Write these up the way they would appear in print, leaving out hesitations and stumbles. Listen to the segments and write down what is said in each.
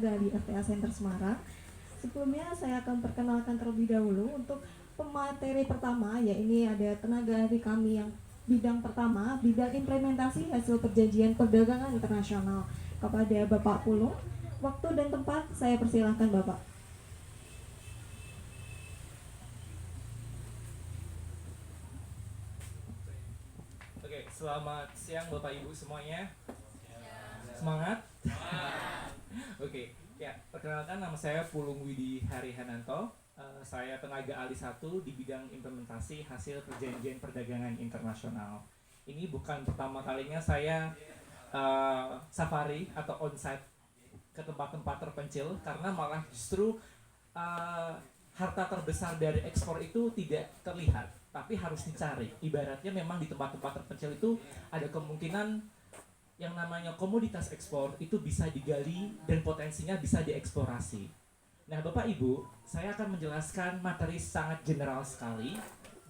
tenaga di FTA Center Semarang. Sebelumnya saya akan perkenalkan terlebih dahulu untuk pemateri pertama, ya ini ada tenaga ahli kami yang bidang pertama, bidang implementasi hasil perjanjian perdagangan internasional. Kepada Bapak Pulung, waktu dan tempat saya persilahkan Bapak. Oke, selamat siang Bapak Ibu semuanya. Semangat? Oke, ya perkenalkan nama saya Pulung Widi Harihananto. Saya tenaga ahli 1 di bidang implementasi hasil perjanjian perdagangan internasional. Ini bukan pertama kalinya saya safari atau onsite ke tempat-tempat terpencil, karena malah justru harta terbesar dari ekspor itu tidak terlihat, tapi harus dicari. Ibaratnya memang di tempat-tempat terpencil itu ada kemungkinan yang namanya komoditas ekspor itu bisa digali dan potensinya bisa dieksplorasi. Nah, Bapak Ibu, saya akan menjelaskan materi sangat general sekali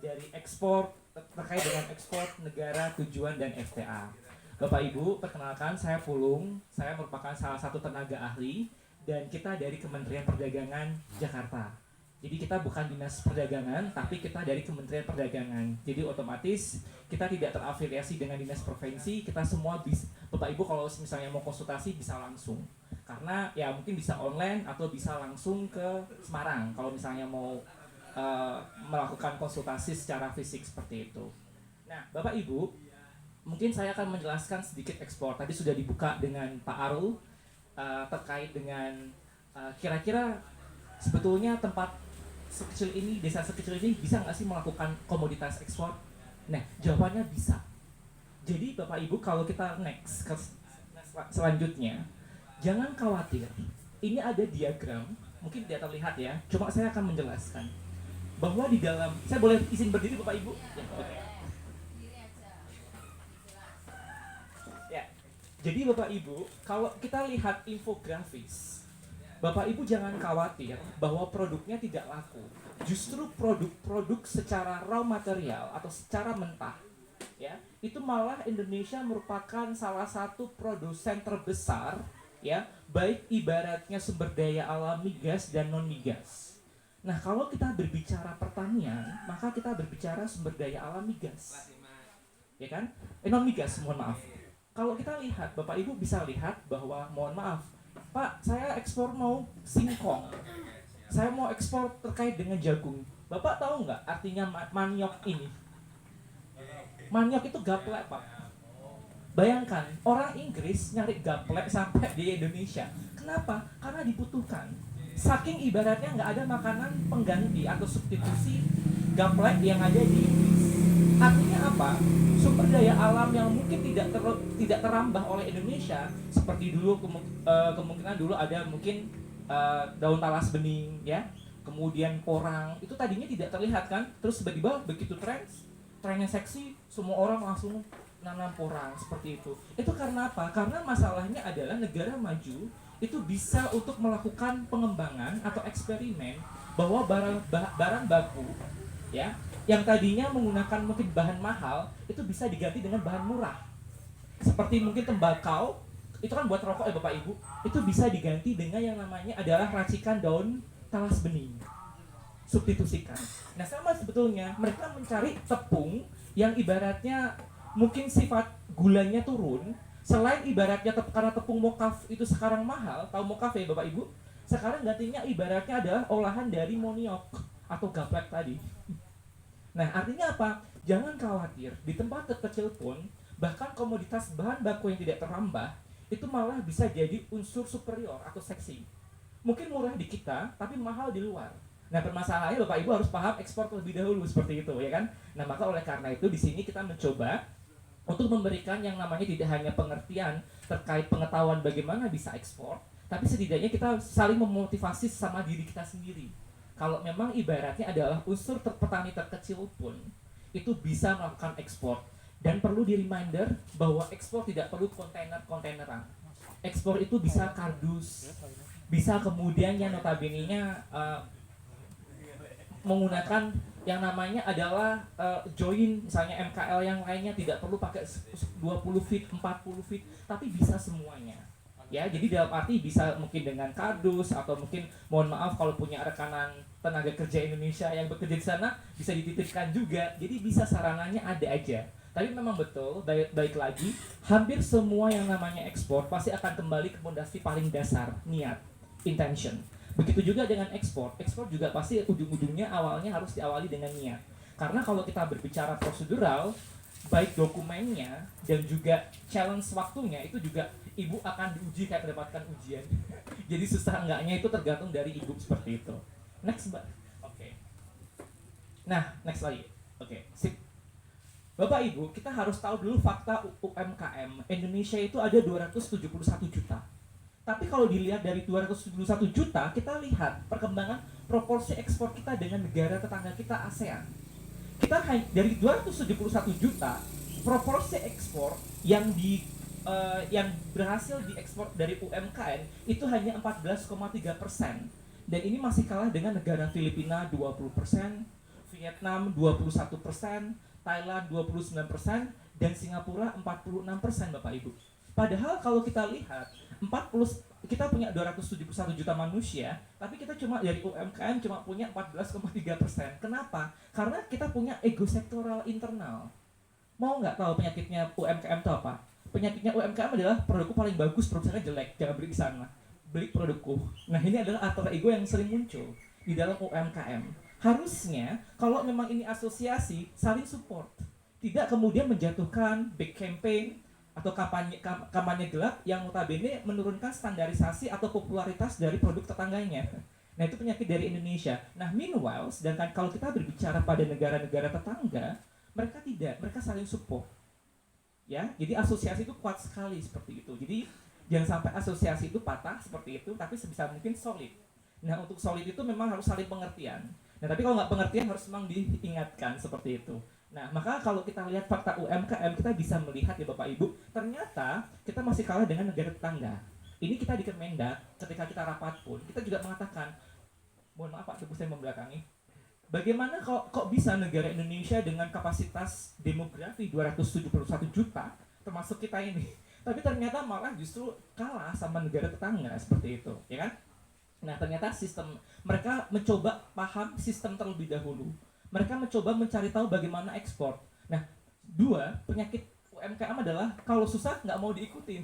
dari ekspor, terkait dengan ekspor negara tujuan dan FTA. Bapak Ibu, perkenalkan saya Pulung, saya merupakan salah satu tenaga ahli dan kita dari Kementerian Perdagangan Jakarta. Jadi kita bukan dinas perdagangan, tapi kita dari Kementerian Perdagangan. Jadi otomatis kita tidak terafiliasi dengan dinas provinsi. Kita semua bisa, Bapak Ibu kalau misalnya mau konsultasi bisa langsung. Karena ya mungkin bisa online atau bisa langsung ke Semarang kalau misalnya mau melakukan konsultasi secara fisik seperti itu. Nah, Bapak Ibu, mungkin saya akan menjelaskan sedikit ekspor. Tadi sudah dibuka dengan Pak Arul terkait dengan kira-kira sebetulnya tempat sekecil ini, desa sekecil ini bisa nggak sih melakukan komoditas ekspor? Nah, jawabannya bisa. Jadi Bapak Ibu kalau kita next ke selanjutnya, jangan khawatir. Ini ada diagram, mungkin tidak terlihat ya. Cuma saya akan menjelaskan bahwa di dalam, saya boleh izin berdiri Bapak Ibu? Ya, okay. Ya. Jadi Bapak Ibu, kalau kita lihat infografis, Bapak Ibu jangan khawatir bahwa produknya tidak laku. Justru produk-produk secara raw material atau secara mentah, ya, itu malah Indonesia merupakan salah satu produsen terbesar, ya, baik ibaratnya sumber daya alam migas dan non migas. Nah, kalau kita berbicara pertanian, maka kita berbicara sumber daya alam migas, ya kan? Non migas, mohon maaf. Kalau kita lihat, Bapak Ibu bisa lihat bahwa, mohon maaf, Pak, saya ekspor mau singkong. Saya mau ekspor terkait dengan jagung. Bapak tahu nggak artinya maniok ini? Maniok itu gaplek, Pak. Bayangkan, orang Inggris nyari gaplek sampai di Indonesia. Kenapa? Karena dibutuhkan. Saking ibaratnya nggak ada makanan pengganti atau substitusi gaplek yang ada di Inggris. Artinya apa? Sumber daya alam yang mungkin tidak terambah oleh Indonesia, seperti dulu kemungkinan dulu ada mungkin daun talas bening, ya, kemudian porang, itu tadinya tidak terlihat kan, terus tiba-tiba begitu trennya seksi, semua orang langsung nanam porang seperti itu. Itu karena apa? Karena masalahnya adalah negara maju itu bisa untuk melakukan pengembangan atau eksperimen bahwa barang baku, ya, yang tadinya menggunakan mungkin bahan mahal itu bisa diganti dengan bahan murah. Seperti mungkin tembakau, itu kan buat rokok ya Bapak Ibu, itu bisa diganti dengan yang namanya adalah racikan daun talas bening. Substitusikan. Nah, sama sebetulnya mereka mencari tepung yang ibaratnya mungkin sifat gulanya turun. Selain ibaratnya karena tepung mokaf itu sekarang mahal, tahu mokaf ya Bapak Ibu? Sekarang gantinya ibaratnya adalah olahan dari moniok atau gaplek tadi. Nah, artinya apa? Jangan khawatir, di tempat terkecil pun, bahkan komoditas bahan baku yang tidak terambah, itu malah bisa jadi unsur superior atau seksi. Mungkin murah di kita, tapi mahal di luar. Nah, permasalahannya Bapak Ibu harus paham ekspor terlebih dahulu, seperti itu, ya kan? Nah, maka oleh karena itu, di sini kita mencoba untuk memberikan yang namanya tidak hanya pengertian terkait pengetahuan bagaimana bisa ekspor, tapi setidaknya kita saling memotivasi sama diri kita sendiri. Kalau memang ibaratnya adalah unsur petani terkecil pun itu bisa melakukan ekspor, dan perlu di reminder bahwa ekspor tidak perlu kontainer-kontaineran. Ekspor itu bisa kardus, bisa kemudian yang notabene-nya menggunakan yang namanya adalah join, misalnya MKL yang lainnya tidak perlu pakai 20 feet, 40 feet, tapi bisa semuanya. Ya, jadi dalam arti bisa mungkin dengan kardus atau mungkin mohon maaf kalau punya rekanan tenaga kerja Indonesia yang bekerja di sana bisa dititipkan juga. Jadi bisa sarananya ada aja. Tapi memang betul, baik lagi, hampir semua yang namanya ekspor pasti akan kembali ke fondasi paling dasar, niat, intention. Begitu juga dengan ekspor juga pasti ujung-ujungnya awalnya harus diawali dengan niat. Karena kalau kita berbicara prosedural, baik dokumennya dan juga challenge waktunya itu juga ibu akan diuji kayak mendapatkan ujian. Jadi susah enggaknya itu tergantung dari ibu seperti itu. Next, Mbak. Oke. Nah, next lagi. Oke, sip. Bapak Ibu, kita harus tahu dulu fakta UMKM. Indonesia itu ada 271 juta. Tapi kalau dilihat dari 271 juta, kita lihat perkembangan proporsi ekspor kita dengan negara tetangga kita ASEAN. Kita dari 271 juta, proporsi ekspor yang yang berhasil diekspor dari UMKM itu hanya 14,3%. Dan ini masih kalah dengan negara Filipina 20%, Vietnam 21%, Thailand 29%, dan Singapura 46%, Bapak Ibu. Padahal kalau kita lihat kita punya 271 juta manusia, tapi kita cuma dari UMKM cuma punya 14,3%. Kenapa? Karena kita punya ego sektoral internal. Mau nggak tahu penyakitnya UMKM itu apa? Penyakitnya UMKM adalah produkku paling bagus, produknya jelek, jangan beli di sana. Beli produkku. Nah, ini adalah alter ego yang sering muncul di dalam UMKM. Harusnya kalau memang ini asosiasi, saling support. Tidak kemudian menjatuhkan big campaign atau kampanye gelap yang notabene menurunkan standarisasi atau popularitas dari produk tetangganya. Nah, itu penyakit dari Indonesia. Nah, meanwhile, sedangkan kalau kita berbicara pada negara-negara tetangga, mereka tidak, mereka saling support. Ya, jadi asosiasi itu kuat sekali seperti itu. Jadi jangan sampai asosiasi itu patah seperti itu, tapi sebisa mungkin solid. Nah, untuk solid itu memang harus saling pengertian. Nah, tapi kalau nggak pengertian harus memang diingatkan seperti itu. Nah, maka kalau kita lihat fakta UMKM, kita bisa melihat ya Bapak Ibu, ternyata kita masih kalah dengan negara tetangga. Ini kita di Kemendak, ketika kita rapat pun, kita juga mengatakan, mohon maaf Pak, saya membelakangi. Bagaimana kok bisa negara Indonesia dengan kapasitas demografi 271 juta, termasuk kita ini, tapi ternyata malah justru kalah sama negara tetangga seperti itu, ya kan? Nah, ternyata mereka mencoba paham sistem terlebih dahulu. Mereka mencoba mencari tahu bagaimana ekspor. Nah, penyakit UMKM adalah kalau susah nggak mau diikutin,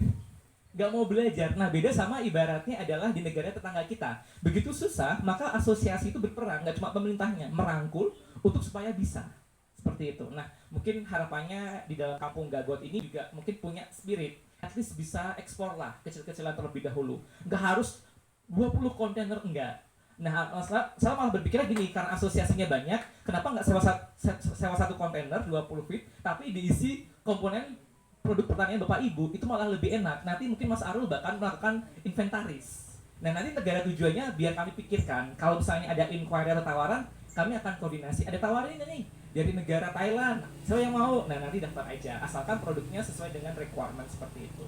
nggak mau belajar. Nah, beda sama ibaratnya adalah di negara tetangga kita. Begitu susah, maka asosiasi itu berperan, nggak cuma pemerintahnya, merangkul untuk supaya bisa. Seperti itu. Nah, mungkin harapannya di dalam kampung Gagot ini juga mungkin punya spirit, at least bisa ekspor lah, kecil-kecilan terlebih dahulu. Nggak harus 20 kontainer, enggak. Nah, saya malah berpikirnya gini, karena asosiasinya banyak, kenapa nggak sewa satu kontainer 20 feet, tapi diisi komponen produk pertanian Bapak Ibu, itu malah lebih enak. Nanti mungkin Mas Arul bahkan melakukan inventaris. Nah, nanti negara tujuannya biar kami pikirkan, kalau misalnya ada inquiry atau tawaran, kami akan koordinasi. Ada tawaran ini nih, dari negara Thailand, saya yang mau. Nah, nanti daftar aja, asalkan produknya sesuai dengan requirement seperti itu.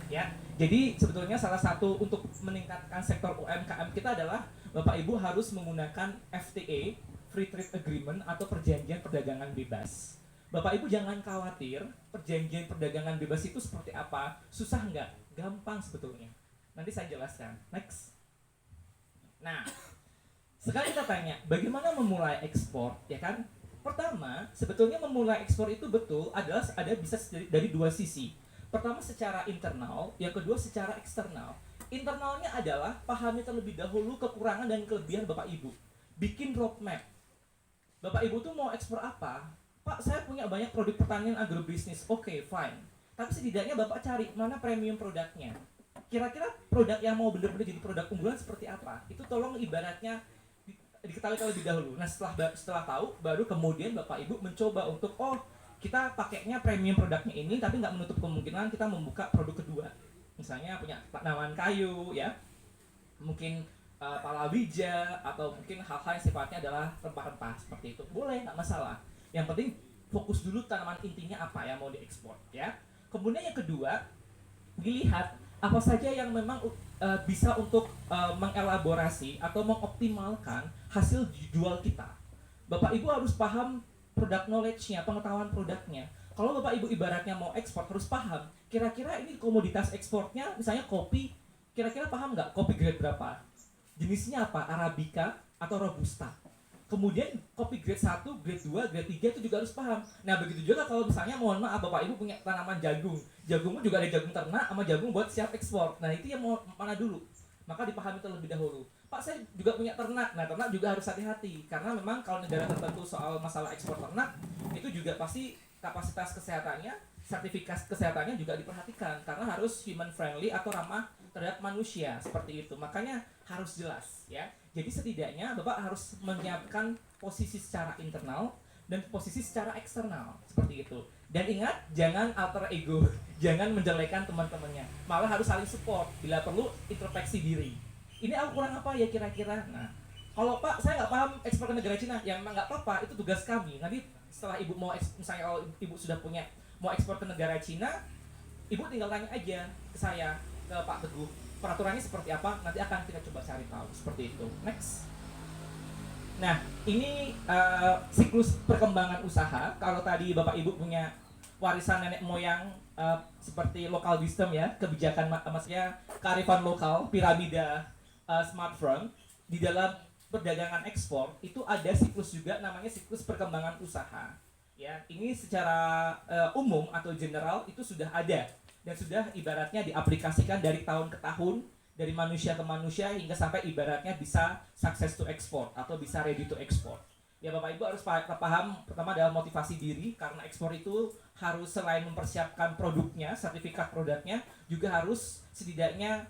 Ya, jadi sebetulnya salah satu untuk meningkatkan sektor UMKM kita adalah Bapak Ibu harus menggunakan FTA, Free Trade Agreement atau perjanjian perdagangan bebas. Bapak Ibu jangan khawatir, perjanjian perdagangan bebas itu seperti apa, susah nggak? Gampang sebetulnya. Nanti saya jelaskan. Next. Nah, sekarang kita tanya, bagaimana memulai ekspor, ya kan? Pertama, sebetulnya memulai ekspor itu betul ada bisa dari dua sisi. Pertama secara internal, yang kedua secara eksternal. Internalnya adalah pahami terlebih dahulu kekurangan dan kelebihan Bapak Ibu. Bikin roadmap. Bapak Ibu tuh mau ekspor apa? Pak, saya punya banyak produk pertanian agrobisnis. Oke, fine. Tapi setidaknya Bapak cari mana premium produknya. Kira-kira produk yang mau benar-benar jadi produk unggulan seperti apa? Itu tolong ibaratnya diketahui terlebih dahulu. Nah, setelah tahu, baru kemudian Bapak Ibu mencoba untuk kita pakainya premium produknya ini, tapi nggak menutup kemungkinan kita membuka produk kedua. Misalnya punya tanaman kayu, ya, mungkin palawija atau mungkin hal-hal yang sifatnya adalah rempah-rempah seperti itu. Boleh, nggak masalah. Yang penting fokus dulu tanaman intinya apa yang mau diekspor, ya. Kemudian yang kedua, dilihat apa saja yang memang bisa untuk mengelaborasi atau mengoptimalkan hasil jual kita. Bapak Ibu harus paham product knowledge-nya, pengetahuan produknya. Kalau Bapak Ibu ibaratnya mau ekspor harus paham, kira-kira ini komoditas ekspornya, misalnya kopi, kira-kira paham nggak kopi grade berapa? Jenisnya apa? Arabica atau Robusta? Kemudian kopi grade 1, grade 2, grade 3 itu juga harus paham. Nah begitu juga kalau misalnya mohon maaf Bapak Ibu punya tanaman jagung. Jagungmu juga ada jagung ternak sama jagung buat siap ekspor. Nah itu yang mau mana dulu? Maka dipahami terlebih dahulu. Pak saya juga punya ternak. Nah ternak juga harus hati-hati. Karena memang kalau negara tertentu soal masalah ekspor ternak, itu juga pasti kapasitas kesehatannya, sertifikat kesehatannya juga diperhatikan. Karena harus human friendly atau ramah terhadap manusia. Seperti itu. Makanya harus jelas ya. Jadi setidaknya Bapak harus menyiapkan posisi secara internal dan posisi secara eksternal seperti itu. Dan ingat, jangan alter ego, jangan menjelekan teman-temannya. Malah harus saling support, bila perlu introspeksi diri. Ini aku kurang apa ya kira-kira? Nah, kalau Pak, saya nggak paham ekspor ke negara Cina, ya memang nggak apa-apa, itu tugas kami. Nanti setelah Ibu mau, misalnya kalau Ibu sudah punya mau ekspor ke negara Cina, Ibu tinggal tanya aja ke saya, ke Pak Teguh, peraturannya seperti apa, nanti akan kita coba cari tahu, seperti itu. Next. Nah, ini siklus perkembangan usaha. Kalau tadi Bapak Ibu punya warisan nenek moyang seperti local wisdom ya, kebijakan maksudnya kearifan lokal, piramida smartphone di dalam perdagangan ekspor itu ada siklus juga namanya siklus perkembangan usaha. Ya, ini secara umum atau general itu sudah ada dan sudah ibaratnya diaplikasikan dari tahun ke tahun, dari manusia ke manusia hingga sampai ibaratnya bisa success to export atau bisa ready to export. Ya Bapak Ibu harus paham pertama adalah motivasi diri karena ekspor itu harus selain mempersiapkan produknya, sertifikat produknya juga harus setidaknya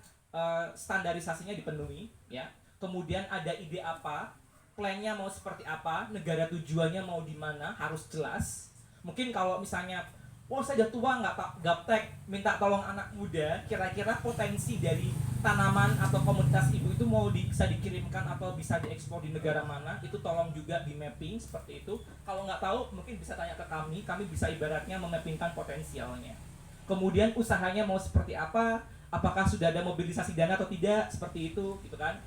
standarisasinya dipenuhi ya. Kemudian ada ide apa, plannya mau seperti apa, negara tujuannya mau di mana harus jelas. Mungkin kalau misalnya wah saya udah tua nggak gaptek minta tolong anak muda, kira-kira potensi dari tanaman atau komoditas ibu itu mau bisa dikirimkan atau bisa diekspor di negara mana, itu tolong juga di mapping seperti itu. Kalau nggak tahu mungkin bisa tanya ke kami bisa ibaratnya memappingkan potensialnya. Kemudian usahanya mau seperti apa, apakah sudah ada mobilisasi dana atau tidak, seperti itu gitu kan.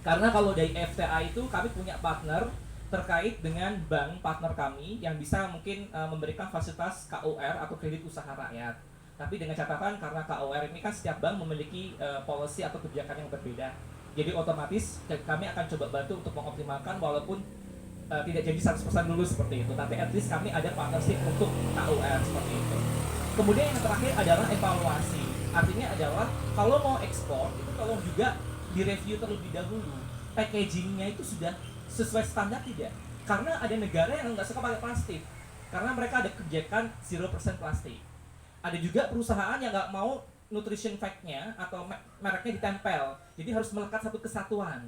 Karena kalau dari FTA itu kami punya partner terkait dengan bank partner kami yang bisa mungkin memberikan fasilitas KUR atau kredit usaha rakyat. Tapi dengan catatan karena KUR ini kan setiap bank memiliki policy atau kebijakan yang berbeda. Jadi otomatis kami akan coba bantu untuk mengoptimalkan walaupun tidak jadi 100% dulu seperti itu. Tapi at least kami ada partnership untuk KUR seperti itu. Kemudian yang terakhir adalah evaluasi. Artinya adalah kalau mau ekspor itu tolong juga direview terlebih dahulu. Packagingnya itu sudah sesuai standar tidak? Karena ada negara yang nggak suka pakai plastik karena mereka ada kebijakan 0% plastik. Ada juga perusahaan yang nggak mau nutrition fact-nya atau mereknya ditempel, jadi harus melekat satu kesatuan.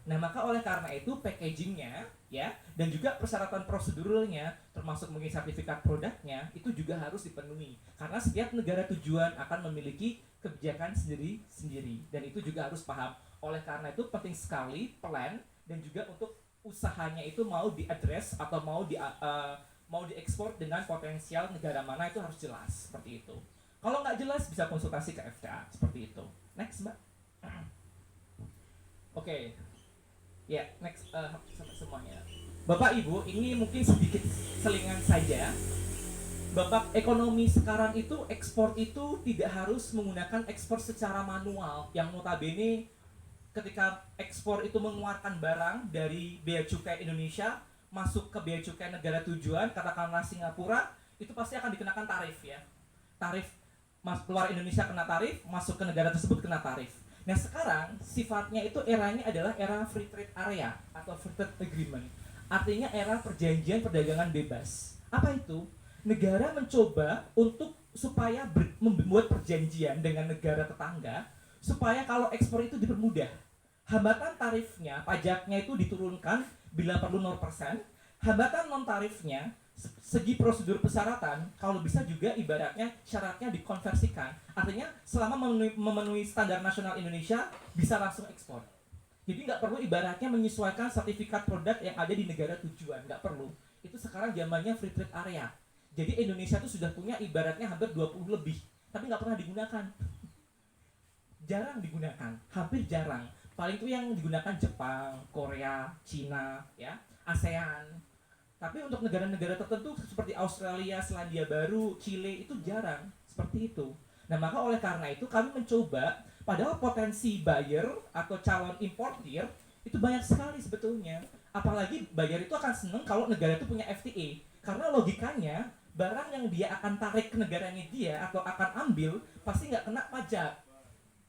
Nah maka oleh karena itu packagingnya ya dan juga persyaratan proseduralnya termasuk mungkin sertifikat produknya itu juga harus dipenuhi karena setiap negara tujuan akan memiliki kebijakan sendiri-sendiri dan itu juga harus paham. Oleh karena itu penting sekali plan dan juga untuk usahanya itu mau diadres atau mau diekspor dengan potensial negara mana itu harus jelas seperti itu. Kalau nggak jelas bisa konsultasi ke FTA seperti itu. Next Mbak. Oke. Ya, next semuanya. Bapak Ibu, ini mungkin sedikit selingan saja. Bapak ekonomi sekarang itu ekspor itu tidak harus menggunakan ekspor secara manual yang notabene ketika ekspor itu mengeluarkan barang dari bea cukai Indonesia masuk ke bea cukai negara tujuan, katakanlah Singapura, itu pasti akan dikenakan tarif ya. Tarif keluar Indonesia kena tarif, masuk ke negara tersebut kena tarif. Nah sekarang sifatnya itu eranya adalah era free trade area atau free trade agreement. Artinya era perjanjian perdagangan bebas. Apa itu? Negara mencoba untuk supaya membuat perjanjian dengan negara tetangga supaya kalau ekspor itu dipermudah. Hambatan tarifnya, pajaknya itu diturunkan bila perlu 0%. Hambatan non tarifnya, segi prosedur persyaratan, kalau bisa juga ibaratnya syaratnya dikonversikan. Artinya selama memenuhi standar nasional Indonesia bisa langsung ekspor. Jadi nggak perlu ibaratnya menyesuaikan sertifikat produk yang ada di negara tujuan, nggak perlu. Itu sekarang zamannya free trade area. Jadi Indonesia itu sudah punya ibaratnya hampir 20 lebih, tapi nggak pernah digunakan. Jarang digunakan, hampir jarang. Paling itu yang digunakan Jepang, Korea, Cina, ya, ASEAN. Tapi untuk negara-negara tertentu seperti Australia, Selandia Baru, Chile itu jarang seperti itu. Nah, maka oleh karena itu kami mencoba, padahal potensi buyer atau calon importir itu banyak sekali sebetulnya. Apalagi buyer itu akan seneng kalau negara itu punya FTA. Karena logikanya, barang yang dia akan tarik ke negaranya dia atau akan ambil pasti nggak kena pajak.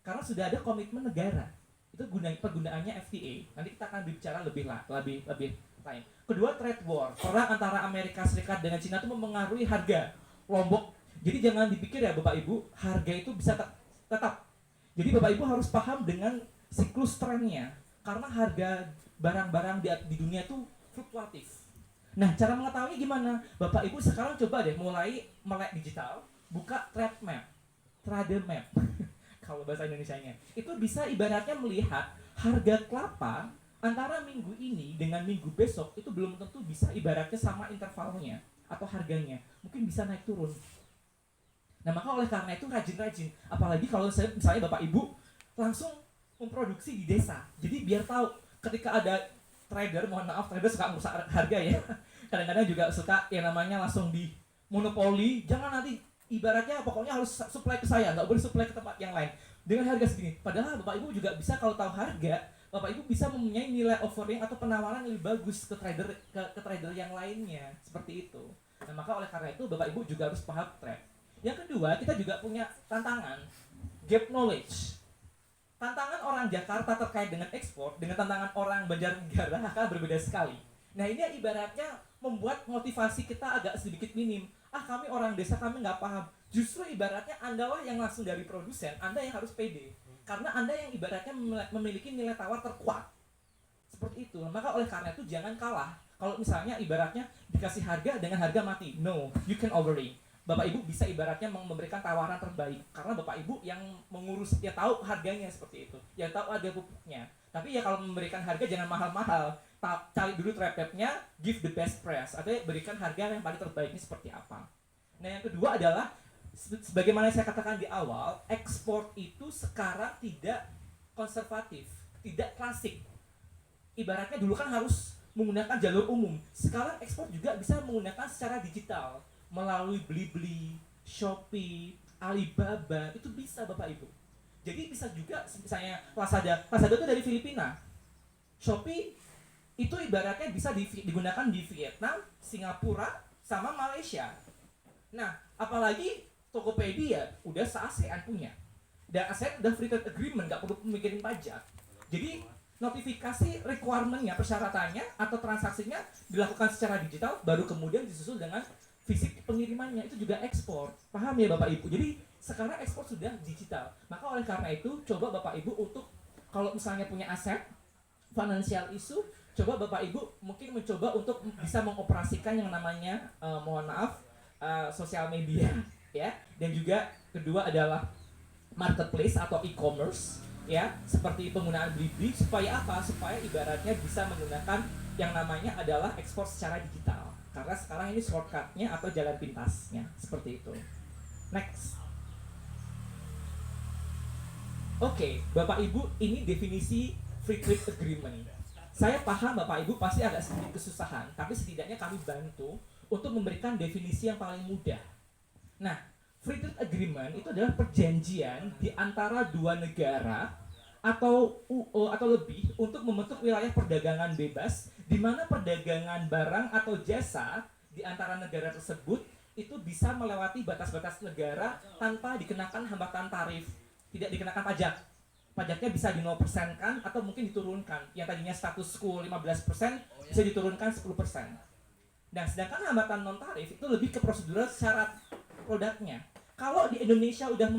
Karena sudah ada komitmen negara. Itu pergunaannya FTA. Nanti kita akan bicara lebih lain. Kedua, trade war. Perang antara Amerika Serikat dengan Cina itu mempengaruhi harga Lombok. Jadi jangan dipikir ya Bapak Ibu, harga itu bisa tetap. Jadi Bapak Ibu harus paham dengan siklus trennya. Karena harga barang-barang di dunia itu fluktuatif. Nah, cara mengetahui gimana? Bapak Ibu sekarang coba deh mulai melek digital, buka trade map, trade map. Kalau bahasa Indonesianya. Itu bisa ibaratnya melihat harga kelapa antara minggu ini dengan minggu besok itu belum tentu bisa ibaratnya sama intervalnya atau harganya, mungkin bisa naik turun. Nah, maka oleh karena itu rajin-rajin, apalagi kalau misalnya Bapak Ibu langsung memproduksi di desa, jadi biar tahu ketika ada trader, mohon maaf trader suka merusak harga ya, kadang-kadang juga suka yang namanya langsung di monopoli, jangan nanti ibaratnya pokoknya harus supply ke saya, nggak boleh supply ke tempat yang lain dengan harga segini. Padahal Bapak Ibu juga bisa kalau tahu harga, Bapak Ibu bisa mempunyai nilai offering atau penawaran yang lebih bagus ke trader yang lainnya, seperti itu. Nah, maka oleh karena itu Bapak Ibu juga harus paham trade. Yang kedua, kita juga punya tantangan gap knowledge. Tantangan orang Jakarta terkait dengan ekspor dengan tantangan orang Banjarnegara akan berbeda sekali. Nah, ini ibaratnya membuat motivasi kita agak sedikit minim. Kami orang desa, kami nggak paham. Justru ibaratnya Andalah yang langsung dari produsen, Anda yang harus pede. Karena Anda yang ibaratnya memiliki nilai tawar terkuat. Seperti itu. Maka oleh karena itu jangan kalah. Kalau misalnya ibaratnya dikasih harga dengan harga mati. No, you can overlay. Bapak Ibu bisa ibaratnya memberikan tawaran terbaik. Karena Bapak Ibu yang mengurus, ya tahu harganya seperti itu. Ya tahu harga pupuknya. Tapi ya kalau memberikan harga jangan mahal-mahal. Cari dulu trade-nya, give the best price. Atau berikan harga yang paling terbaiknya seperti apa. Nah, yang kedua adalah sebagaimana saya katakan di awal, ekspor itu sekarang tidak konservatif, tidak klasik. Ibaratnya dulu kan harus menggunakan jalur umum. Sekarang ekspor juga bisa menggunakan secara digital melalui Blibli, Shopee, Alibaba, itu bisa Bapak Ibu. Jadi bisa juga misalnya Lazada itu dari Filipina. Shopee itu ibaratnya bisa digunakan di Vietnam, Singapura, sama Malaysia. Nah, apalagi Tokopedia udah se-ASEAN punya. Dan ASEAN udah free trade agreement, nggak perlu mikirin pajak. Jadi notifikasi requirement-nya, persyaratannya atau transaksinya dilakukan secara digital, baru kemudian disusul dengan fisik pengirimannya, itu juga ekspor. Paham ya Bapak Ibu? Jadi sekarang ekspor sudah digital. Maka oleh karena itu, coba Bapak Ibu untuk kalau misalnya punya aset, financial issue, coba Bapak Ibu mungkin mencoba untuk bisa mengoperasikan yang namanya, mohon maaf, sosial media. Ya, dan juga kedua adalah marketplace atau e-commerce, ya, seperti penggunaan Blibli supaya apa? Supaya ibaratnya bisa menggunakan yang namanya adalah ekspor secara digital. Karena sekarang ini shortcutnya atau jalan pintasnya seperti itu. Next. Oke, Bapak Ibu, ini definisi free trade agreement. Saya paham Bapak Ibu pasti agak sedikit kesusahan, tapi setidaknya kami bantu untuk memberikan definisi yang paling mudah. Nah, free trade agreement itu adalah perjanjian di antara dua negara atau lebih untuk membentuk wilayah perdagangan bebas di mana perdagangan barang atau jasa di antara negara tersebut itu bisa melewati batas-batas negara tanpa dikenakan hambatan tarif, tidak dikenakan pajak. Pajaknya bisa di 0% kan atau mungkin diturunkan. Yang tadinya status quo 15% bisa diturunkan 10%. Nah, sedangkan hambatan non tarif itu lebih ke prosedural syarat produknya. Kalau di Indonesia udah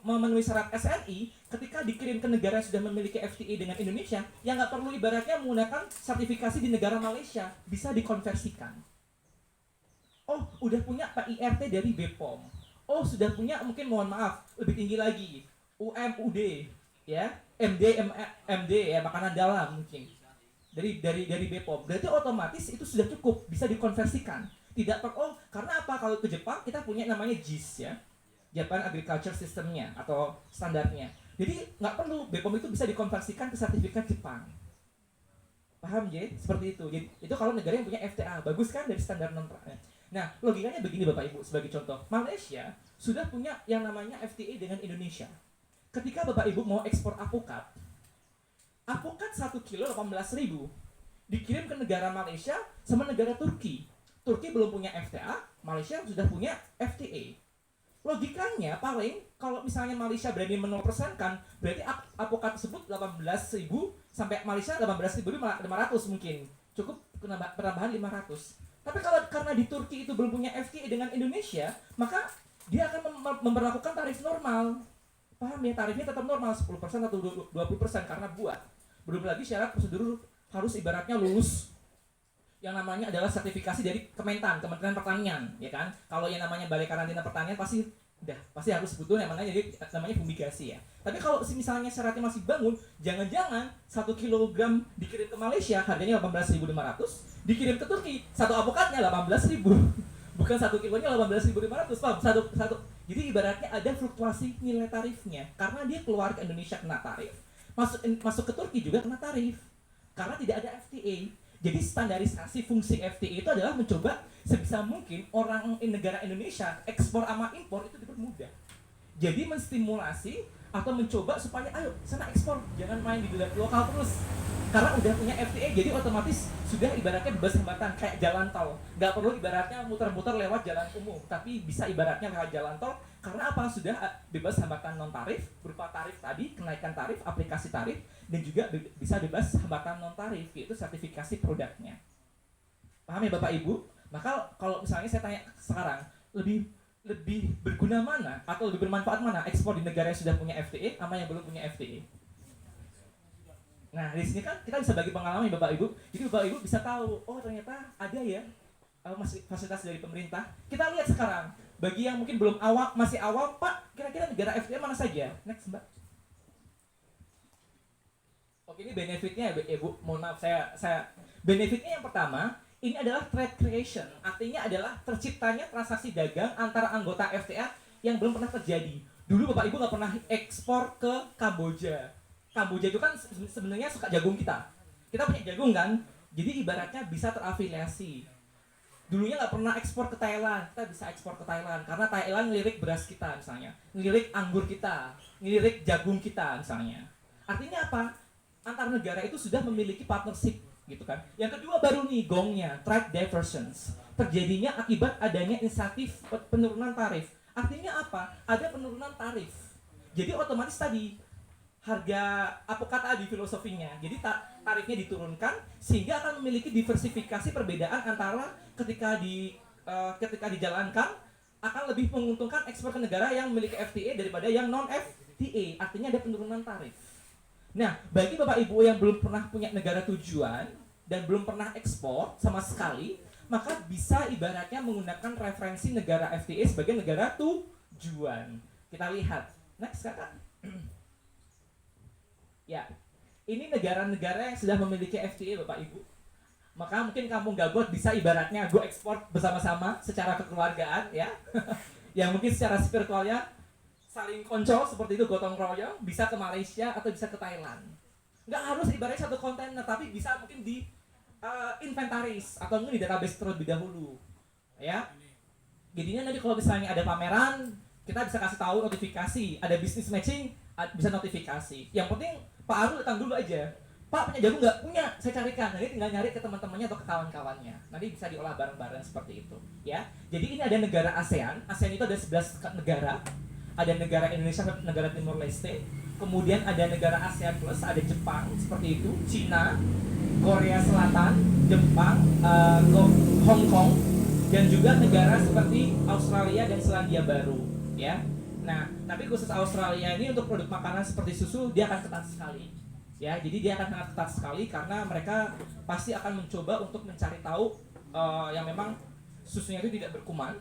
memenuhi syarat SNI, ketika dikirim ke negara yang sudah memiliki FTA dengan Indonesia, yang nggak perlu ibaratnya menggunakan sertifikasi di negara Malaysia, bisa dikonversikan. Oh, udah punya PIRT dari BPOM. Oh, sudah punya mungkin mohon maaf lebih tinggi lagi, UMUD, ya, MD ya, makanan dalam mungkin dari BPOM. Berarti otomatis itu sudah cukup bisa dikonversikan. Tidak karena apa? Kalau ke Jepang kita punya namanya JIS ya, Japan Agriculture System-nya atau standarnya. Jadi nggak perlu BPOM itu bisa dikonversikan ke sertifikat Jepang. Paham ya? Seperti itu. Jadi itu kalau negara yang punya FTA, bagus kan dari standar non. Nah, logikanya begini Bapak Ibu sebagai contoh. Malaysia sudah punya yang namanya FTA dengan Indonesia. Ketika Bapak Ibu mau ekspor apokat, apokat 1 kilo 18.000 dikirim ke negara Malaysia sama negara Turki. Turki belum punya FTA, Malaysia sudah punya FTA. Logikanya paling kalau misalnya Malaysia berani kan, berarti apokat tersebut 18.000 sampai Malaysia 18.500 mungkin. Cukup penambahan 500. Tapi kalau karena di Turki itu belum punya FTA dengan Indonesia, maka dia akan memperlakukan tarif normal. Paham ya? Tarifnya tetap normal 10% atau 20% karena buat. Belum lagi syarat prosedur harus ibaratnya lulus yang namanya adalah sertifikasi dari Kementan, Kementerian Pertanian, ya kan? Kalau yang namanya Balai Karantina Pertanian pasti harus butuh yang namanya fumigasi ya. Tapi kalau misalnya syaratnya masih bangun, jangan-jangan 1 kilogram dikirim ke Malaysia harganya 18.500, dikirim ke Turki satu avokatnya 18.000. Bukan 1 kilonya 18.500, paham? Satu. Jadi ibaratnya ada fluktuasi nilai tarifnya karena dia keluar ke Indonesia kena tarif. Masuk ke Turki juga kena tarif. Karena tidak ada FTA. Jadi standarisasi fungsi FTA itu adalah mencoba sebisa mungkin orang negara Indonesia ekspor sama impor itu dipermudah. Jadi menstimulasi atau mencoba supaya ayo sana ekspor, jangan main di lokal terus. Karena udah punya FTA jadi otomatis sudah ibaratnya bebas hambatan kayak jalan tol. Nggak perlu ibaratnya muter-muter lewat jalan umum, tapi bisa ibaratnya lewat jalan tol. Karena apa? Sudah bebas hambatan non tarif berupa tarif tadi, kenaikan tarif, aplikasi tarif, dan juga bisa bebas hambatan non tarif, yaitu sertifikasi produknya. Paham ya Bapak Ibu? Maka kalau misalnya saya tanya sekarang, lebih berguna mana atau lebih bermanfaat mana ekspor di negara yang sudah punya FTA sama yang belum punya FTA? Nah, di sini kan kita bisa bagi pengalaman ya Bapak Ibu. Jadi Bapak Ibu bisa tahu, oh ternyata ada ya fasilitas dari pemerintah. Kita lihat sekarang, bagi yang mungkin belum masih awam, Pak, kira-kira negara FTA mana saja? Next, Mbak. Oke, ini benefitnya ya Bu. Mohon maaf, saya benefitnya yang pertama, ini adalah trade creation. Artinya adalah terciptanya transaksi dagang antara anggota FTA yang belum pernah terjadi. Dulu Bapak Ibu nggak pernah ekspor ke Kamboja. Kamboja itu kan sebenarnya suka jagung kita. Kita punya jagung kan, jadi ibaratnya bisa terafiliasi. Dulunya nggak pernah ekspor ke Thailand, kita bisa ekspor ke Thailand karena Thailand ngelirik beras kita misalnya, ngelirik anggur kita, ngelirik jagung kita misalnya. Artinya apa? Antar negara itu sudah memiliki partnership gitu kan. Yang kedua baru nih gongnya, trade diversions. Terjadinya akibat adanya insentif penurunan tarif. Artinya apa? Ada penurunan tarif. Jadi otomatis tadi harga apokat tadi filosofinya. Jadi tarifnya diturunkan sehingga akan memiliki diversifikasi perbedaan antara ketika dijalankan akan lebih menguntungkan ekspor ke negara yang memiliki FTA daripada yang non FTA. Artinya ada penurunan tarif. Nah, bagi Bapak Ibu yang belum pernah punya negara tujuan dan belum pernah ekspor sama sekali, maka bisa ibaratnya menggunakan referensi negara FTA sebagai negara tujuan. Kita lihat. Next, Kakak. Ya, ini negara-negara yang sudah memiliki FTA Bapak Ibu. Maka mungkin kampung Gagot bisa ibaratnya gue ekspor bersama-sama secara kekeluargaan ya. Yang mungkin secara spiritualnya saling konco seperti itu gotong royong bisa ke Malaysia atau bisa ke Thailand. Nggak harus ibaratnya satu kontainer tapi bisa mungkin di inventaris atau mungkin di database terlebih dahulu. Ya. Jadinya nanti kalau misalnya ada pameran kita bisa kasih tahu notifikasi, ada business matching bisa notifikasi. Yang penting Pak Arul datang dulu aja. Pak punya jagung nggak? Punya, saya carikan. Nanti tinggal nyari ke teman-temannya atau ke kawan-kawannya. Nanti bisa diolah bareng-bareng seperti itu. Ya. Jadi ini ada negara ASEAN. ASEAN itu ada 11 negara. Ada negara Indonesia, negara Timur Leste. Kemudian ada negara ASEAN Plus, ada Jepang seperti itu, Cina, Korea Selatan, Jepang, Hong Kong, dan juga negara seperti Australia dan Selandia Baru. Ya. Nah, tapi khusus Australia ini untuk produk makanan seperti susu dia akan ketat sekali. Ya, jadi dia akan sangat ketat sekali karena mereka pasti akan mencoba untuk mencari tahu yang memang susunya itu tidak berkuman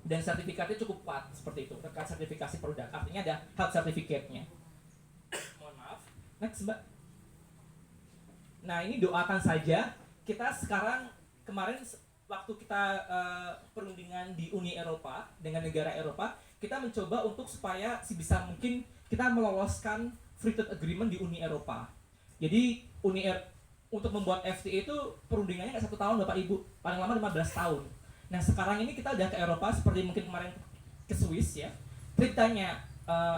dan sertifikatnya cukup kuat seperti itu. Terkait sertifikasi produk, artinya ada health certificate-nya. Mohon maaf. Next, Mbak. Nah, ini doakan saja. Kita sekarang kemarin waktu kita perundingan di Uni Eropa dengan negara Eropa, kita mencoba untuk supaya sebisa mungkin kita meloloskan free trade agreement di Uni Eropa. Jadi untuk membuat FTA itu perundingannya nggak 1 tahun Bapak Ibu, paling lama 15 tahun. Nah sekarang ini kita udah ke Eropa seperti mungkin kemarin ke Swiss ya. Ceritanya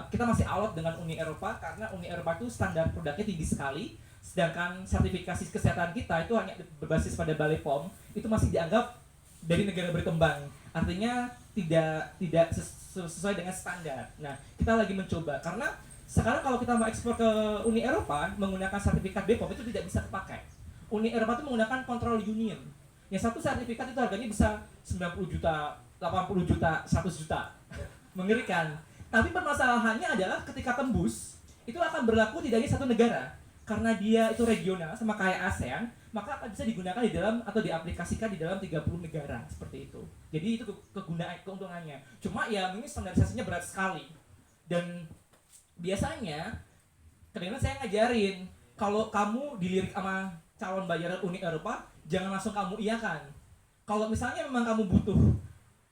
kita masih alot dengan Uni Eropa karena Uni Eropa itu standar produknya tinggi sekali, sedangkan sertifikasi kesehatan kita itu hanya berbasis pada Balai POM, itu masih dianggap dari negara berkembang, artinya tidak sesuai dengan standar. Nah kita lagi mencoba karena sekarang kalau kita mau ekspor ke Uni Eropa menggunakan sertifikat BPOM itu tidak bisa terpakai. Uni Eropa itu menggunakan control union. Yang satu sertifikat itu harganya bisa 90 juta, 80 juta, 100 juta. Mengerikan. Tapi permasalahannya adalah ketika tembus, itu akan berlaku tidak hanya satu negara. Karena dia itu regional sama kayak ASEAN, maka akan bisa digunakan di dalam atau diaplikasikan di dalam 30 negara seperti itu. Jadi itu keuntungannya. Cuma ya ini standarisasinya berat sekali. Dan biasanya kadang-kadang saya ngajarin kalau kamu dilirik sama calon bayaran Uni Eropa jangan langsung kamu iakan. Kalau misalnya memang kamu butuh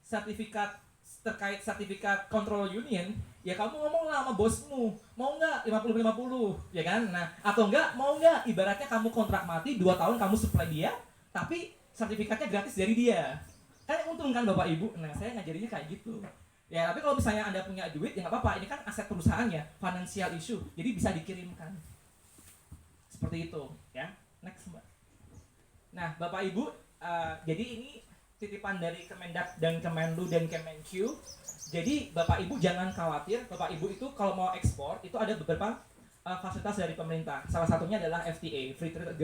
sertifikat terkait sertifikat control union, ya kamu ngomong lah sama bosmu, mau nggak 50-50 ya kan. Nah atau enggak mau nggak ibaratnya kamu kontrak mati 2 tahun kamu supply dia tapi sertifikatnya gratis dari dia, kan untung kan Bapak Ibu. Nah saya ngajarinnya kayak gitu. Ya, tapi kalau misalnya Anda punya duit, ya nggak apa-apa. Ini kan aset perusahaannya, financial issue, jadi bisa dikirimkan. Seperti itu, ya. Next, Mbak. Nah, Bapak Ibu, jadi ini titipan dari Kemendak dan Kemenlu dan Kemenq. Jadi Bapak Ibu jangan khawatir. Bapak Ibu itu kalau mau ekspor, itu ada beberapa fasilitas dari pemerintah. Salah satunya adalah FTA, Free Trade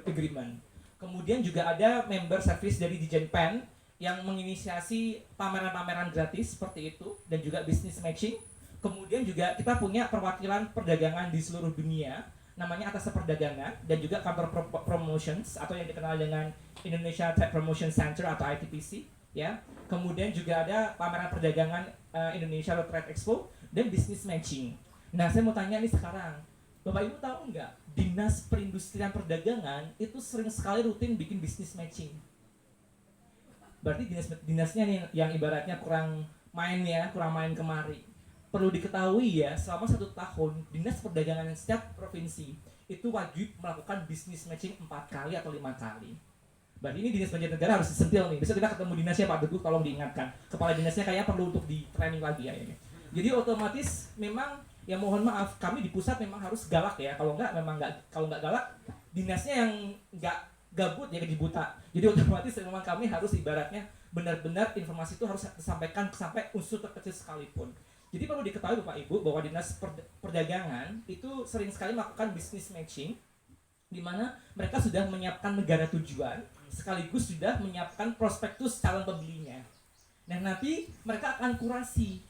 Agreement. Kemudian juga ada member service dari Dijenpen yang menginisiasi pameran-pameran gratis seperti itu dan juga business matching. Kemudian juga kita punya perwakilan perdagangan di seluruh dunia, namanya Atas Perdagangan, dan juga kantor promotions atau yang dikenal dengan Indonesia Trade Promotion Center atau ITPC, ya. Kemudian juga ada pameran perdagangan Indonesia Trade Expo dan business matching. Nah, saya mau tanya nih sekarang, Bapak Ibu tahu nggak, Dinas Perindustrian Perdagangan itu sering sekali rutin bikin business matching. Berarti dinasnya nih yang ibaratnya kurang main kemari. Perlu diketahui ya, selama 1 tahun Dinas Perdagangan setiap provinsi itu wajib melakukan business matching 4 kali atau 5 kali. Berarti ini Dinas Belanja Negara harus disentil nih. Besok kita ketemu dinasnya Pak Teguh, tolong diingatkan. Kepala dinasnya kayaknya perlu untuk di training lagi ya ini. Jadi otomatis memang ya mohon maaf, kami di pusat memang harus galak ya. Kalau nggak galak, dinasnya yang nggak gabut ya jadi buta. Jadi otomatis memang kami harus ibaratnya benar-benar informasi itu harus disampaikan sampai unsur terkecil sekalipun. Jadi perlu diketahui Bapak Ibu bahwa Dinas Perdagangan itu sering sekali melakukan business matching, di mana mereka sudah menyiapkan negara tujuan sekaligus sudah menyiapkan prospektus calon pembelinya. Nah nanti mereka akan kurasi,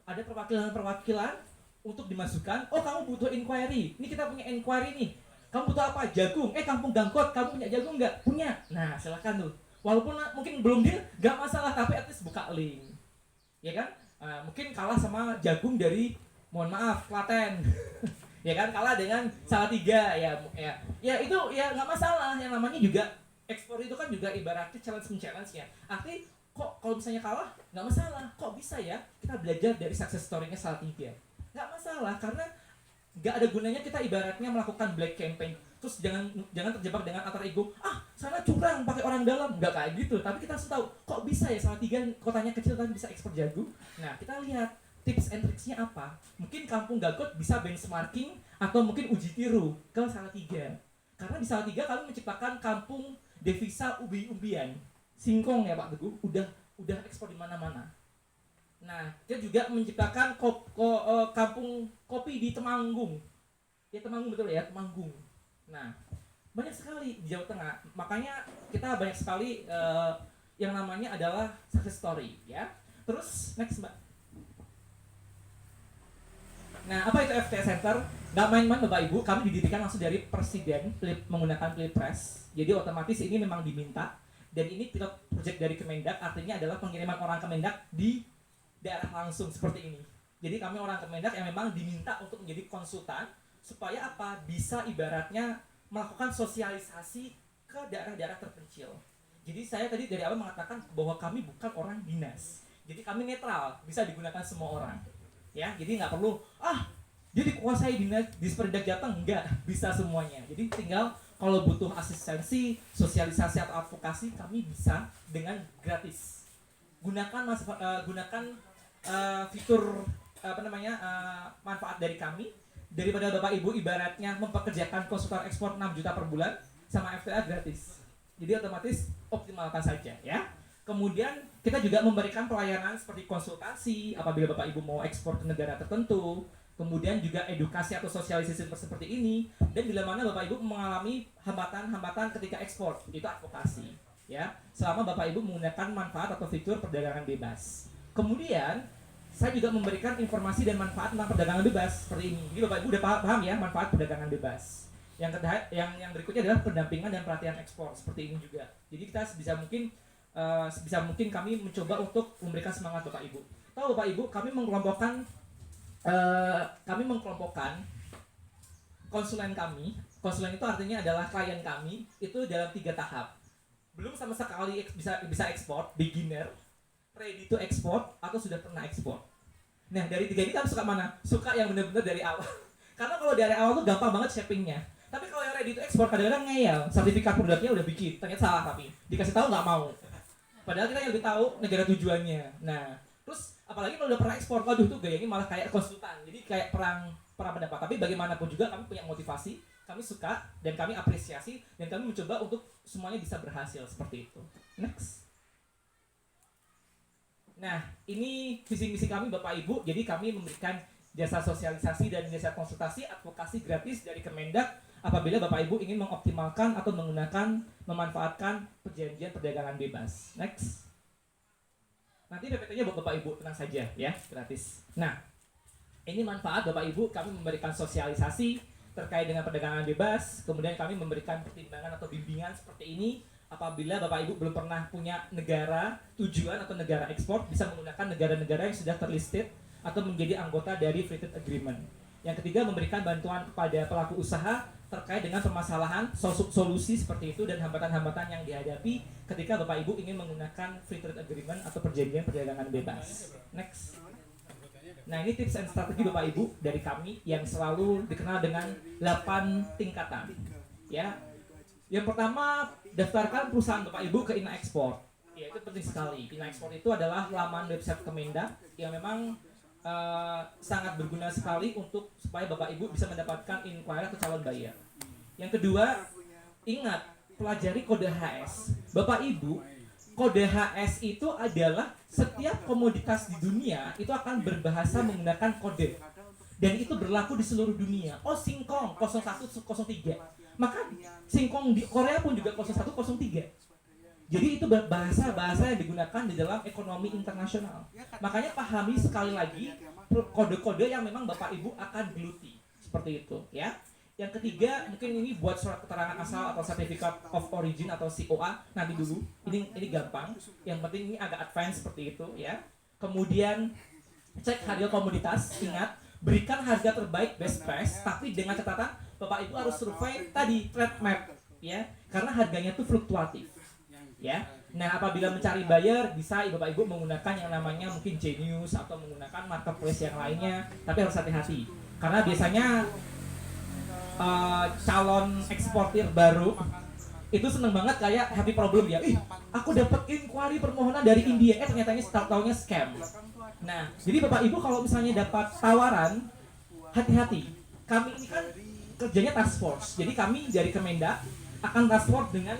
ada perwakilan-perwakilan untuk dimasukkan. Oh kamu butuh inquiry, ini kita punya inquiry nih. Kamu butuh apa? Jagung. Kampung Gangkot, kamu punya jagung nggak? Punya. Nah, silakan tuh. Walaupun mungkin belum deal, nggak masalah, tapi at least buka link. Ya kan? Mungkin kalah sama jagung dari, mohon maaf, Klaten. Ya kan? Kalah dengan Salatiga. Ya itu ya nggak masalah. Yang namanya juga ekspor itu kan juga ibaratnya challenge ya. Artinya kok kalau misalnya kalah, nggak masalah. Kok bisa ya? Kita belajar dari success story-nya Salatiga. Nggak masalah, karena nggak ada gunanya kita ibaratnya melakukan black campaign terus jangan terjebak dengan alter ego, sana curang pakai orang dalam, nggak kayak gitu. Tapi kita harus tahu kok bisa ya Salatiga kotanya kecil tapi bisa ekspor jagung. Nah kita lihat tips and tricksnya apa. Mungkin Kampung Gangkot bisa benchmarking atau mungkin uji tiru ke Salatiga, karena di Salatiga kami menciptakan kampung devisa umbi-umbian singkong ya Pak Teguh, udah ekspor di mana-mana. Nah, dia juga menciptakan kampung kopi di Temanggung. Ya Temanggung betul ya, Temanggung. Nah, banyak sekali di Jawa Tengah. Makanya kita banyak sekali yang namanya adalah success story, ya. Terus next Mbak. Nah, apa itu FTA Center? Nggak main-main Bapak Ibu, kami didirikan langsung dari Presiden menggunakan Pilpres. Jadi otomatis ini memang diminta. Dan ini pilot project dari Kemendak, artinya adalah pengiriman orang Kemendak di daerah langsung seperti ini. Jadi kami orang Kemendak yang memang diminta untuk menjadi konsultan supaya apa? Bisa ibaratnya melakukan sosialisasi ke daerah-daerah terpencil. Jadi saya tadi dari awal mengatakan bahwa kami bukan orang dinas. Jadi kami netral, bisa digunakan semua orang. Ya, jadi nggak perlu dia dikuasai dinas Disperindak Jateng, enggak, bisa semuanya. Jadi tinggal Kalau butuh asistensi, sosialisasi atau advokasi, kami bisa dengan gratis. Gunakan fitur manfaat dari kami, daripada Bapak Ibu ibaratnya mempekerjakan konsultan ekspor 6 juta per bulan sama FTA gratis. Jadi otomatis optimalkan saja ya. Kemudian kita juga memberikan pelayanan seperti konsultasi apabila Bapak Ibu mau ekspor ke negara tertentu. Kemudian juga edukasi atau sosialisasi seperti ini, dan bila mana Bapak Ibu mengalami hambatan-hambatan ketika ekspor, itu advokasi ya, selama Bapak Ibu menggunakan manfaat atau fitur perdagangan bebas. Kemudian saya juga memberikan informasi dan manfaat tentang perdagangan bebas seperti ini. Jadi Bapak Ibu udah paham ya manfaat perdagangan bebas. Yang berikutnya adalah pendampingan dan pelatihan ekspor seperti ini juga. Jadi kita sebisa mungkin kami mencoba untuk memberikan semangat Bapak Ibu. Tahu Bapak Ibu, kami mengelompokkan konsulen kami. Konsulen itu artinya adalah klien kami itu dalam 3 tahap. Belum sama sekali bisa ekspor, beginner, ready to export, atau sudah pernah ekspor. Nah dari 3 ini kamu suka mana? Suka yang benar-benar dari awal. Karena kalau dari awal tuh gampang banget shapingnya. Tapi kalau yang ready to export kadang-kadang ngeyel, sertifikat produknya udah bikin, ternyata salah, tapi dikasih tahu nggak mau. Padahal kita yang lebih tahu negara tujuannya. Nah, terus apalagi kalau udah pernah ekspor, waduh tuh gayanya malah kayak konsultan, jadi kayak perang pendapat. Tapi bagaimanapun juga kami punya motivasi, kami suka dan kami apresiasi, dan kami mencoba untuk semuanya bisa berhasil seperti itu. Next. Nah, ini visi misi kami Bapak Ibu. Jadi kami memberikan jasa sosialisasi dan jasa konsultasi advokasi gratis dari Kemendak apabila Bapak Ibu ingin mengoptimalkan atau memanfaatkan perjanjian perdagangan bebas. Next. Nanti PPT-nya buat Bapak Ibu, tenang saja ya, gratis. Nah, ini manfaat Bapak Ibu, kami memberikan sosialisasi terkait dengan perdagangan bebas, kemudian kami memberikan pertimbangan atau bimbingan seperti ini apabila Bapak Ibu belum pernah punya negara tujuan atau negara ekspor, bisa menggunakan negara-negara yang sudah terlisted atau menjadi anggota dari Free Trade Agreement. Yang ketiga, memberikan bantuan kepada pelaku usaha terkait dengan permasalahan solusi seperti itu dan hambatan-hambatan yang dihadapi ketika Bapak Ibu ingin menggunakan Free Trade Agreement atau perjanjian perdagangan bebas. Next. Nah, ini tips and strategi Bapak Ibu dari kami yang selalu dikenal dengan 8 tingkatan. Ya. Yang pertama, daftarkan perusahaan Bapak Ibu ke INA Export. Ya, itu penting sekali. INA Export itu adalah laman website Kemendak yang memang sangat berguna sekali untuk supaya Bapak Ibu bisa mendapatkan inquiry atau calon buyer. Yang kedua, ingat pelajari kode HS. Bapak Ibu, kode HS itu adalah setiap komoditas di dunia itu akan berbahasa menggunakan kode. Dan itu berlaku di seluruh dunia. Oh, singkong 0103. Maka singkong di Korea pun juga 0103. Jadi itu bahasa-bahasa yang digunakan di dalam ekonomi internasional. Makanya pahami sekali lagi kode-kode yang memang Bapak Ibu akan geluti. Seperti itu ya. Yang ketiga, mungkin ini buat surat keterangan asal atau Certificate of Origin atau COA nanti dulu. Ini gampang. Yang penting ini agak advance seperti itu ya. Kemudian cek harga komoditas. Ingat, berikan harga terbaik best price, tapi dengan catatan Bapak Ibu harus survei tadi trade map ya. Karena harganya tuh fluktuatif. Ya, nah apabila mencari buyer bisa Bapak Ibu menggunakan yang namanya mungkin Genius atau menggunakan marketplace yang lainnya, tapi harus hati-hati karena biasanya calon eksportir baru itu seneng banget kayak happy problem ya, aku dapat inquiry permohonan dari India, ternyata ini taunya scam. Nah, jadi Bapak Ibu kalau misalnya dapat tawaran, hati-hati. Kami ini kan kerjanya task force, jadi kami dari Kemendak akan task force dengan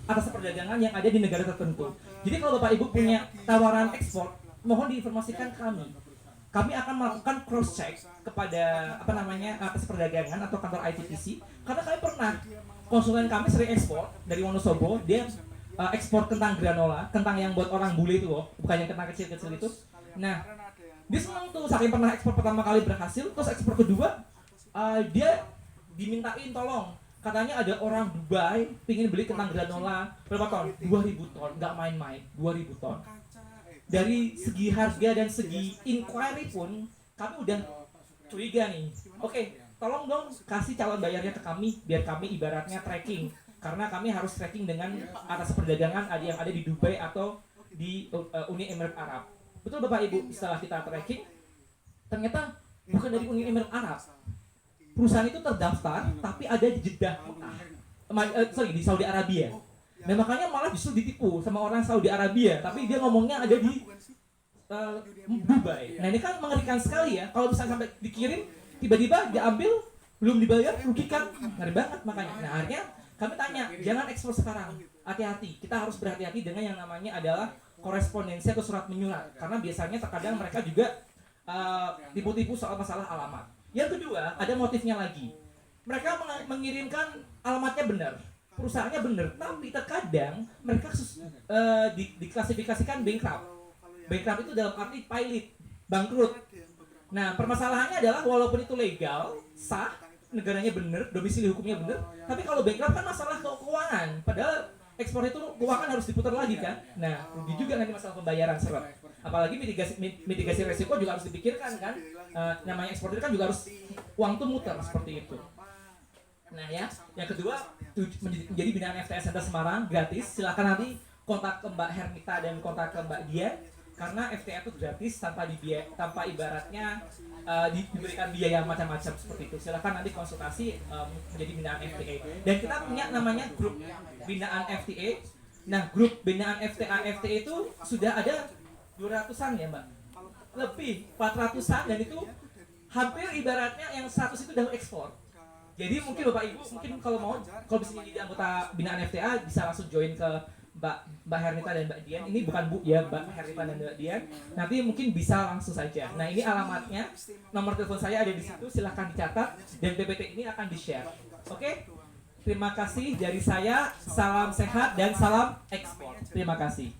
atas perdagangan yang ada di negara tertentu. Jadi kalau Bapak Ibu punya tawaran ekspor, mohon diinformasikan kami. Kami akan melakukan cross check kepada atas perdagangan atau kantor ITPC. Karena kami pernah konsulen kami sering ekspor dari Wonosobo, dia ekspor kentang granola, kentang yang buat orang bule itu loh, bukan yang kentang kecil-kecil itu. Nah, dia senang tuh saking pernah ekspor pertama kali berhasil, terus ekspor kedua dia dimintain tolong. Katanya ada orang Dubai pingin beli kentang granola berapa ton? 2000 ton, nggak main-main, 2000 ton. Dari segi harga dan segi inquiry pun kami udah curiga nih. Oke, tolong dong kasih calon bayarnya ke kami biar kami ibaratnya tracking. Karena kami harus tracking dengan atas perdagangan yang ada di Dubai atau di Uni Emirat Arab. Betul Bapak Ibu, setelah kita tracking ternyata bukan dari Uni Emirat Arab. Perusahaan itu terdaftar, tapi ada di Jeddah, Mekah. di Saudi Arabia. Nah makanya malah justru ditipu sama orang Saudi Arabia, tapi dia ngomongnya ada di Dubai. Nah ini kan mengerikan sekali ya, kalau misalnya sampai dikirim tiba-tiba diambil belum dibayar, rugi kan, ngeri banget makanya. Nah akhirnya kami tanya, jangan ekspor sekarang, hati-hati, kita harus berhati-hati dengan yang namanya adalah korespondensi atau surat menyurat, karena biasanya terkadang mereka juga tipu-tipu soal masalah alamat. Yang kedua ada motifnya lagi, mereka mengirimkan alamatnya benar, perusahaannya benar, tapi terkadang mereka diklasifikasikan bankrupt. Bankrupt itu dalam arti pilot, bangkrut. Nah permasalahannya adalah walaupun itu legal, sah, negaranya benar, domisili hukumnya benar, tapi kalau bankrupt kan masalah keuangan, padahal ekspor itu keuangan harus diputar lagi kan. Nah rugi juga nanti masalah pembayaran seret. Apalagi mitigasi resiko juga harus dipikirkan kan. Namanya ekspor itu kan juga harus uang tuh muter seperti itu. Nah ya, yang kedua menjadi binaan FTS Center Semarang gratis. Silakan nanti kontak ke Mbak Hernita dan kontak ke Mbak Dian, karena FTA itu gratis tanpa ibaratnya diberikan biaya macam-macam seperti itu. Silakan nanti konsultasi menjadi binaan FTA. Dan kita punya namanya grup binaan FTA. Nah grup binaan FTA itu sudah ada 200-an ya Mbak, lebih 400-an, dan itu hampir ibaratnya yang 100 itu udah ekspor. Jadi mungkin Bapak Ibu kalau bisa jadi anggota binaan FTA bisa langsung join ke Mbak Hernita dan Mbak Dian. Ini bukan Bu ya, Mbak Hernita dan Mbak Dian. Nanti mungkin bisa langsung saja. Nah ini alamatnya, nomor telepon saya ada di situ. Silahkan dicatat dan PPT ini akan di-share. Oke? Terima kasih dari saya. Salam sehat dan salam ekspor. Terima kasih.